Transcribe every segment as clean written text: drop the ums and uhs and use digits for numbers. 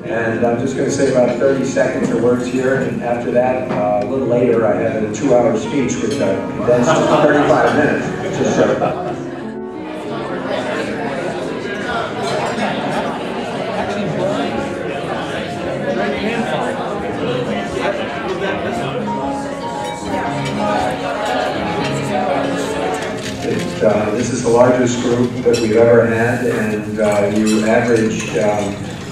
And I'm just going to say about 30 seconds of words here, and after that, a little later, I had a 2-hour speech which I condensed to 35 minutes. Just so. This is the largest group that we've ever had, and you averaged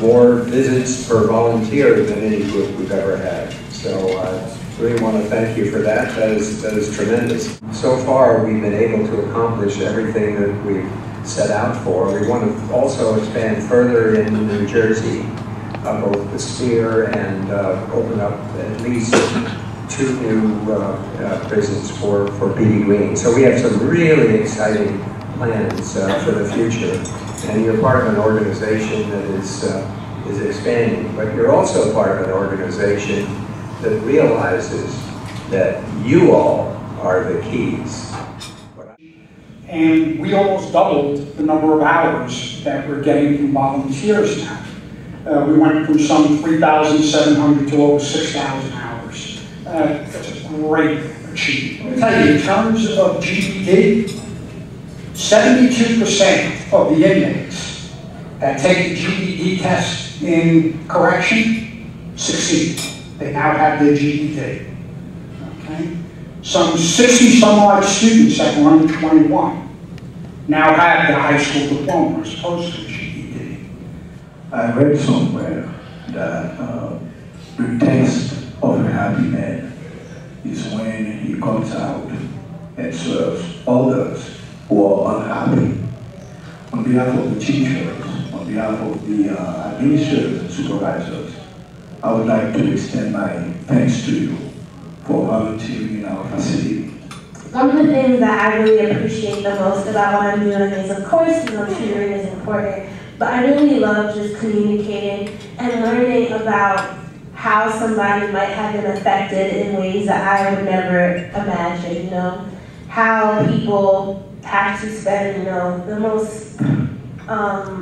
more visits per volunteer than any group we've ever had. So I really want to thank you for that. That is tremendous. So far, we've been able to accomplish everything that we've set out for. We want to also expand further in New Jersey, both the Sphere and open up at least 2 new prisons for Petey Green. So we have some really exciting plans for the future. And you're part of an organization that is expanding, but you're also part of an organization that realizes that you all are the keys. And we almost doubled the number of hours that we're getting from volunteers now. We went from some 3,700 to over 6,000 hours. That's a great achievement. Let me tell you, in terms of GED, 72% of the inmates that take the GED test in correction succeed. They now have their GED. Okay? Some 60-some-odd students that were under 21 now have their high school diploma as opposed to the GED. I read somewhere that the test of a happy man is when he comes out and serves others who are unhappy. On behalf of the teachers, on behalf of the administrators and supervisors, I would like to extend my thanks to you for volunteering in our facility. One of the things that I really appreciate the most about what I'm doing is, of course, tutoring is important, but I really love just communicating and learning about how somebody might have been affected in ways that I would never imagine, how people have to spend, the most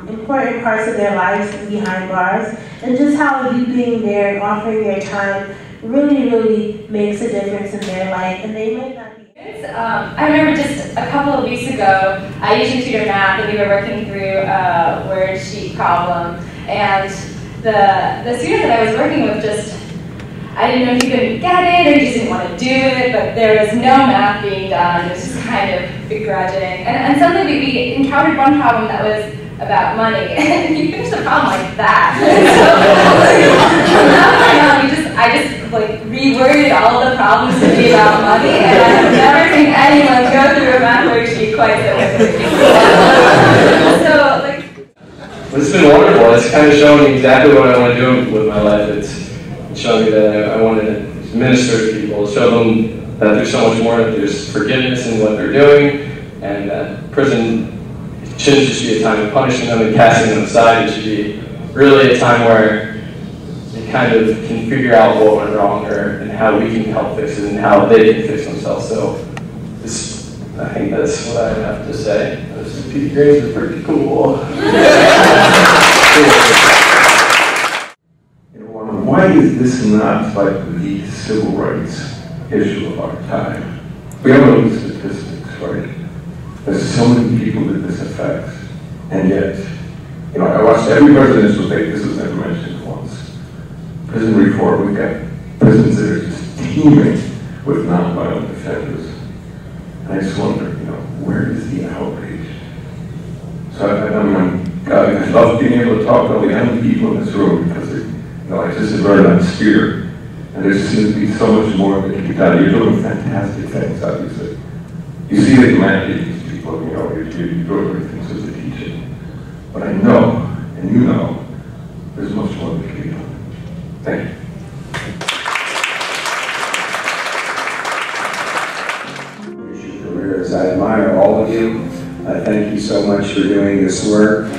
important parts of their lives behind bars, and just how you being there and offering your time really makes a difference in their life, and they might not be. I remember just a couple of weeks ago, I usually tutor math, and we were working through a word sheet problem, and the student that I was working with I didn't know if he couldn't get it or he just didn't want to do it, but there was no math being done. It was just kind of begrudging. And suddenly we encountered one problem that was about money, and he finished the problem like that. So from that point on, I just reworded all of the problems to be about money, and I've never seen anyone go through a math worksheet quite so quickly. This has been wonderful. It's kind of shown me exactly what I want to do with my life. It's shown me that I want to minister to people, show them that there's so much more, that there's forgiveness in what they're doing, and that prison shouldn't just be a time of punishing them and casting them aside. It should be really a time where they kind of can figure out what went wrong and how we can help fix it and how they can fix themselves. So I think that's what I have to say. Petey Greens are pretty cool. Why is this not like the civil rights issue of our time? We have all these statistics, right? There's so many people that this affects, and yet, I watched every presidential debate. This was never mentioned once. Prison reform, we've got prisons that are just teeming with nonviolent offenders. And I just wonder, where is the outrage? So I love being able to talk to all the young people in this room because I just learned on Sphere, and there seems to be so much more that can be done. You're doing fantastic things, obviously. You see the humanity of these people, you're doing great things as a teacher. But I know, and there's much more that can be done. Thank you. I admire all of you. Thank you so much for doing this work.